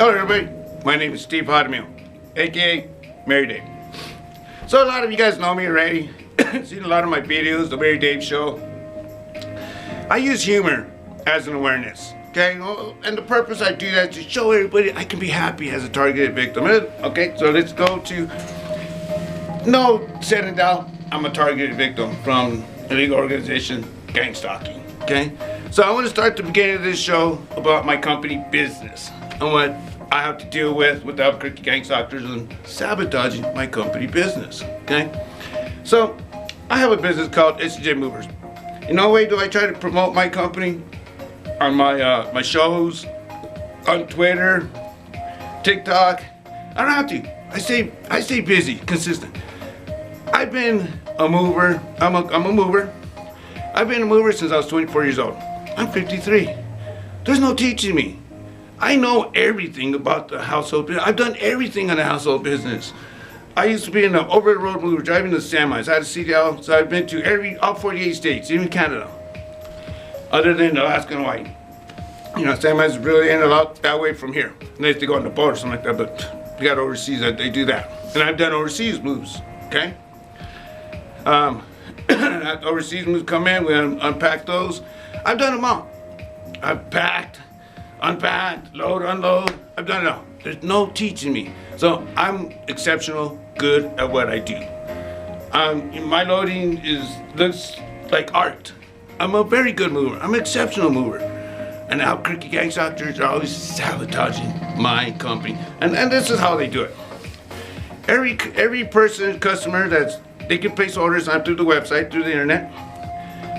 Hello everybody, my name is Steve Hotmeal, aka Mary Dave. So a lot of you guys know me already, seen a lot of my videos, the Mary Dave Show. I use humor as an awareness, okay? And the purpose I do that is to show everybody I can be happy as a targeted victim. Okay, so let's go to, no, set it down, I'm a targeted victim from illegal organization, gangstalking, okay? So I want to start the beginning of this show about my company business and what I have to deal with the Albuquerque gangstalkers and sabotaging my company business, okay? So I have a business called SJ Movers. In no way do I try to promote my company on my shows, on Twitter, TikTok. I don't have to. I stay busy, consistent. I've been a mover. I'm a mover. I've been a mover since I was 24 years old. I'm 53. There's no teaching me. I know everything about the household business. I've done everything in the household business. I used to be in an over-the-road mover, driving the semis. I had a CDL, so I've been to all 48 states, even Canada, other than Alaska and Hawaii. You know, semis really ain't allowed that way from here, unless they go on the boat or something like that, but we got overseas that they do that. And I've done overseas moves, okay? Overseas moves come in, we unpack those. I've done them all. I've packed, unpacked, load, unload. I've done it all. There's no teaching me. So I'm exceptional, good at what I do. My loading looks like art. I'm a very good mover. I'm an exceptional mover. And the Albuquerque gangstalkers are always sabotaging my company. And this is how they do it. Every person, customer, they can place orders on through the website, through the internet.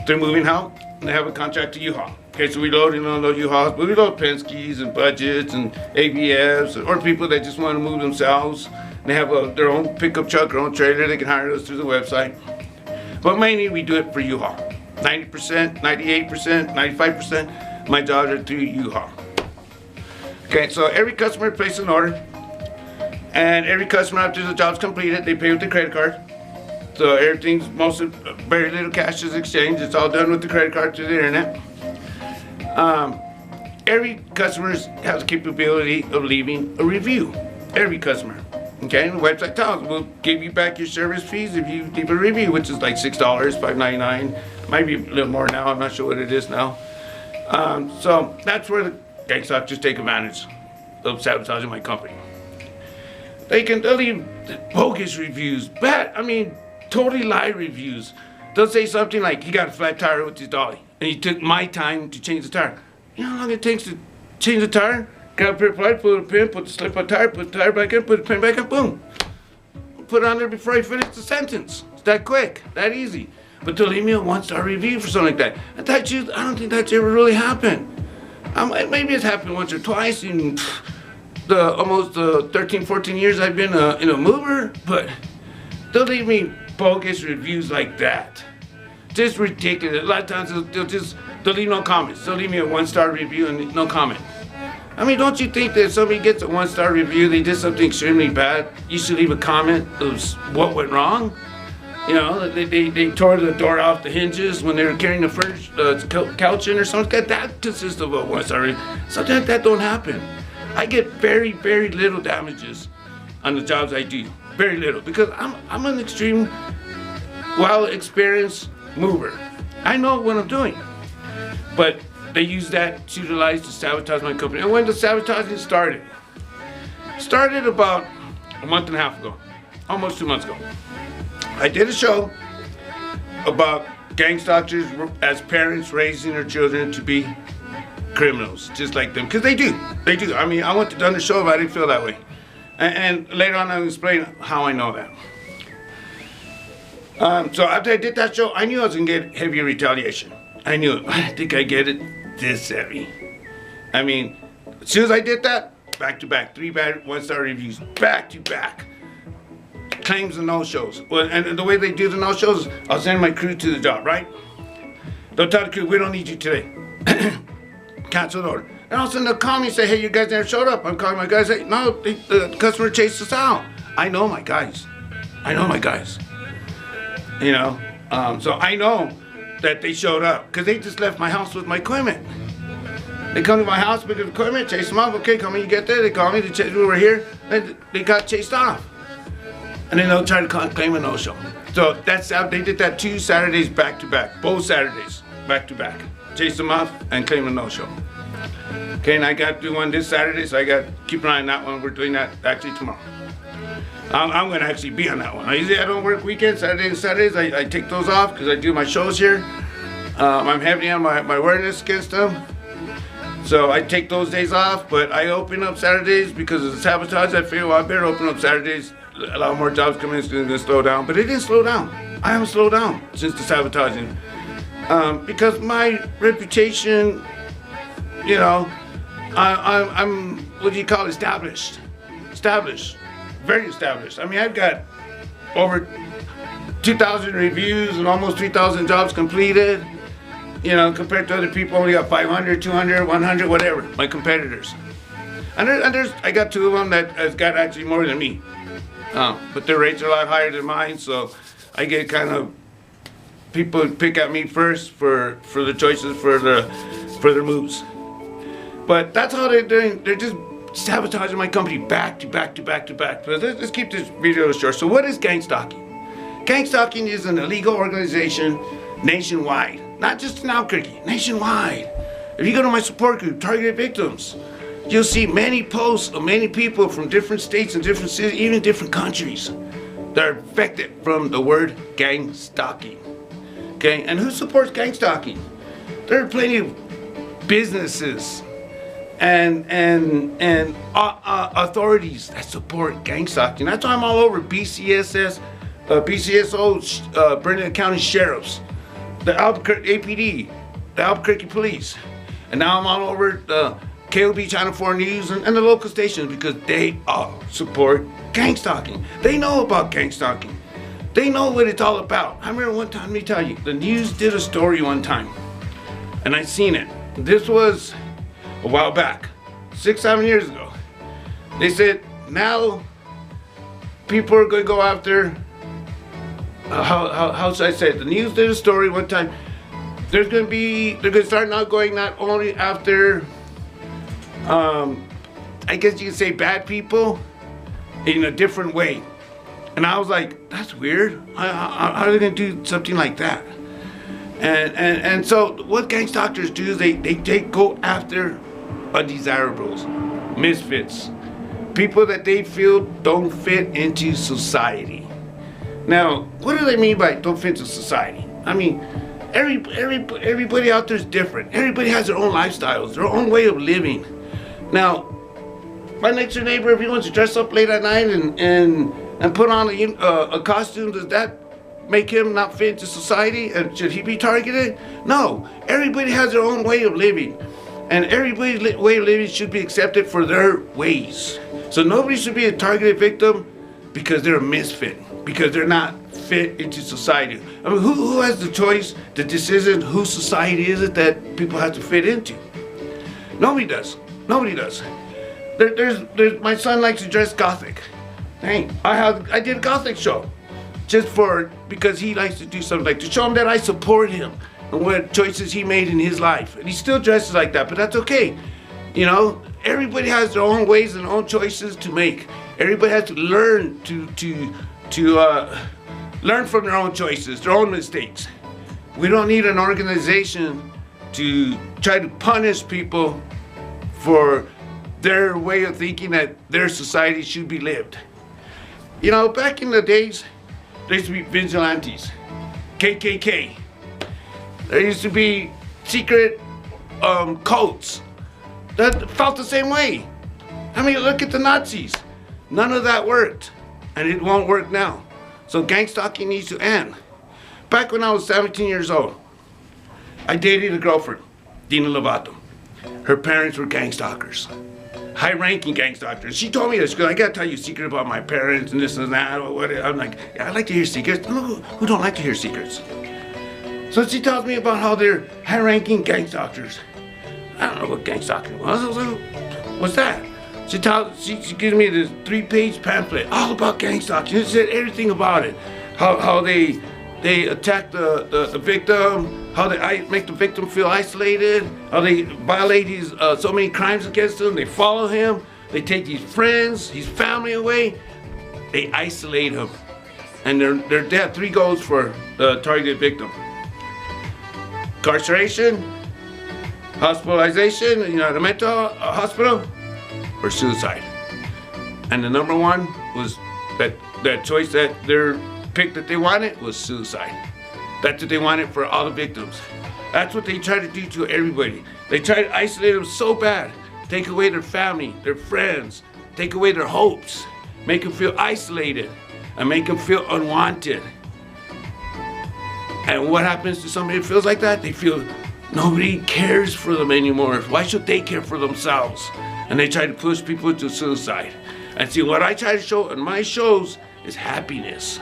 They're moving out, and they have a contract to U-Haul. Okay, so we load and unload U-Hauls, but we load Penske's and budgets and ABFs, or people that just want to move themselves. They have their own pickup truck, their own trailer. They can hire us through the website. But mainly we do it for U-Haul. 90%, 98%, 95%, my jobs are through U-Haul. Okay, so every customer places an order, and every customer after the job's completed, they pay with their credit card. So everything's very little cash is exchanged. It's all done with the credit card through the internet. Every customer has the capability of leaving a review. Every customer. Okay, and the website tells them, we'll give you back your service fees if you leave a review, which is like $6, $5.99. Might be a little more now, I'm not sure what it is now. So that's where the gangstalkers take advantage of sabotaging my company. They'll leave bogus reviews, totally lie reviews. They'll say something like, he got a flat tire with his dolly, and he took my time to change the tire. You know how long it takes to change the tire? Grab a pair of pliers, put a pin, put the slip on tire, put the tire back in, put the pin back in, boom. Put it on there before I finish the sentence. It's that quick, that easy. But to leave me a 1-star review for something like that, I don't think that's ever really happened. Maybe it's happened once or twice in almost 13, 14 years I've been in a mover, but they'll leave me bogus reviews like that. Just ridiculous. A lot of times they'll leave no comments. They'll leave me a 1-star review and no comment. Don't you think that if somebody gets a 1-star review, they did something extremely bad, you should leave a comment of what went wrong? You know, they tore the door off the hinges when they were carrying the furniture, couch in or something. That consists of a 1-star review. Something like that don't happen. I get very, very little damages on the jobs I do. Very little, because I'm an extreme, well-experienced mover. I know what I'm doing. But they use that to utilize to sabotage my company. And when the sabotaging started about a month and a half ago, almost 2 months ago. I did a show about gangstalkers as parents raising their children to be criminals, just like them, because they do. I went to done the show, but I didn't feel that way. And later on, I'll explain how I know that. So after I did that show, I knew I was going to get heavy retaliation. I knew it. I think I get it this heavy. As soon as I did that, back to back, 3 bad 1-star reviews, back to back. Claims and no-shows. Well, and the way they do the no-shows, I'll send my crew to the job, right? They'll tell the crew, we don't need you today. Cancel the order. And all of a sudden they'll call me and say, hey, you guys never showed up. I'm calling my guys, hey, no, the customer chased us out. I know my guys. So I know that they showed up because they just left my house with my equipment. They come to my house, pick up the equipment, chase them off. Okay, come in, you get there. They call me, they chase me over here. They got chased off. And then they'll try to claim a no-show. So that's how they did that 2 Saturdays back to back. Both Saturdays back to back. Chase them off and claim a no-show. Okay, and I got to do one this Saturday, so I got to keep an eye on that one. We're doing that actually tomorrow. I'm going to actually be on that one. I don't work weekends, Saturdays and Saturdays. I take those off because I do my shows here. I'm heavy on my awareness against them. So I take those days off, but I open up Saturdays because of the sabotage. I feel, well, I better open up Saturdays. A lot more jobs coming in, it's going to slow down. But it didn't slow down. I haven't slowed down since the sabotaging. Because my reputation, you know, I'm what do you call it, established. Established. Very established. I mean, I've got over 2,000 reviews and almost 3,000 jobs completed. You know, compared to other people, only got 500, 200, 100, whatever, my competitors. And I got 2 of them that has got actually more than me. But their rates are a lot higher than mine, so I get kind of, people pick at me first for the choices for their moves. But that's how they're doing. They're just sabotaging my company back to back to back to back. But let's keep this video short. So what is gangstalking? Gangstalking is an illegal organization nationwide. Not just in Albuquerque, nationwide. If you go to my support group, Targeted Victims, you'll see many posts of many people from different states and different cities, even different countries, that are affected from the word gang stalking. Okay, and who supports gang stalking? There are plenty of businesses and authorities that support gang stalking. That's why I'm all over bcso, Bernalillo County Sheriffs, the Albuquerque APD, the Albuquerque Police, and now I'm all over the KOB Channel 4 News and the local stations because they all support gang stalking. They know about gang stalking. They know what it's all about. I remember one time, let me tell you, the news did a story one time, and I seen it. This was a while back, 6-7 years ago. They said now people are going to go after. How should I say it? The news did a story one time. They're going to start not going not only after, I guess you could say bad people in a different way. And I was like, that's weird. How are they going to do something like that? And so what gang stalkers do is they go after undesirables, misfits, people that they feel don't fit into society. Now, what do they mean by don't fit into society? I mean, everybody out there is different. Everybody has their own lifestyles, their own way of living. Now, my next door neighbor, if he wants to dress up late at night and put on a costume, does that make him not fit into society? And should he be targeted? No. Everybody has their own way of living. And everybody's way of living should be accepted for their ways. So nobody should be a targeted victim because they're a misfit, because they're not fit into society. I mean, who has the choice, the decision, whose society is it that people have to fit into? Nobody does. Nobody does. There's my son likes to dress gothic. Dang, I did a gothic show just because he likes to do something, like to show him that I support him and what choices he made in his life. And he still dresses like that, but that's okay. You know, everybody has their own ways and own choices to make. Everybody has to learn to learn from their own choices, their own mistakes. We don't need an organization to try to punish people for their way of thinking that their society should be lived. You know, back in the days, there used to be vigilantes, KKK. There used to be secret cults that felt the same way. I mean, look at the Nazis. None of that worked, and it won't work now. So gang stalking needs to end. Back when I was 17 years old, I dated a girlfriend, Dina Lovato. Her parents were gang stalkers, high-ranking gang stalkers. She told me this, because I gotta tell you a secret about my parents and this and that. I'm like, yeah, I like to hear secrets. Who don't like to hear secrets? So she tells me about how they're high-ranking gang stalkers. I don't know what gang stalking was. I was like, what's that? She gives me this 3-page pamphlet all about gang stalking. It said everything about it. How they attack the victim, how they make the victim feel isolated, how they violate his so many crimes against him. They follow him, they take his friends, his family away, they isolate him. And they have 3 goals for the targeted victim: incarceration, hospitalization, the mental hospital, or suicide. And the number 1 was that choice that their pick that they wanted was suicide. That's what they wanted for all the victims. That's what they try to do to everybody. They try to isolate them so bad, take away their family, their friends, take away their hopes, make them feel isolated, and make them feel unwanted. And what happens to somebody that feels like that? They feel nobody cares for them anymore. Why should they care for themselves? And they try to push people to suicide. And see, what I try to show in my shows is happiness.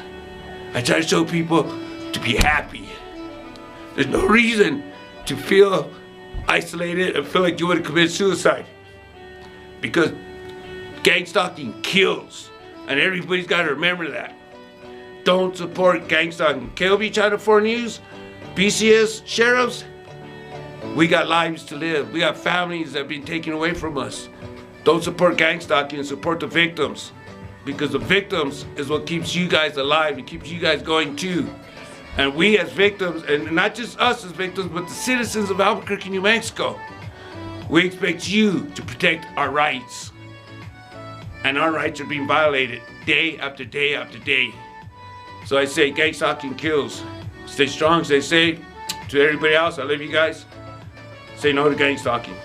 I try to show people to be happy. There's no reason to feel isolated and feel like you want to commit suicide, because gangstalking kills, and everybody's got to remember that. Don't support gangstalking. KLB Channel 4 News, BCS, sheriffs, we got lives to live. We got families that have been taken away from us. Don't support gangstalking, support the victims, because the victims is what keeps you guys alive and keeps you guys going too. And we as victims, and not just us as victims, but the citizens of Albuquerque, New Mexico, we expect you to protect our rights. And our rights are being violated day after day after day. So I say, gangstalking kills. Stay strong, stay safe. To everybody else, I love you guys. Say no to gangstalking.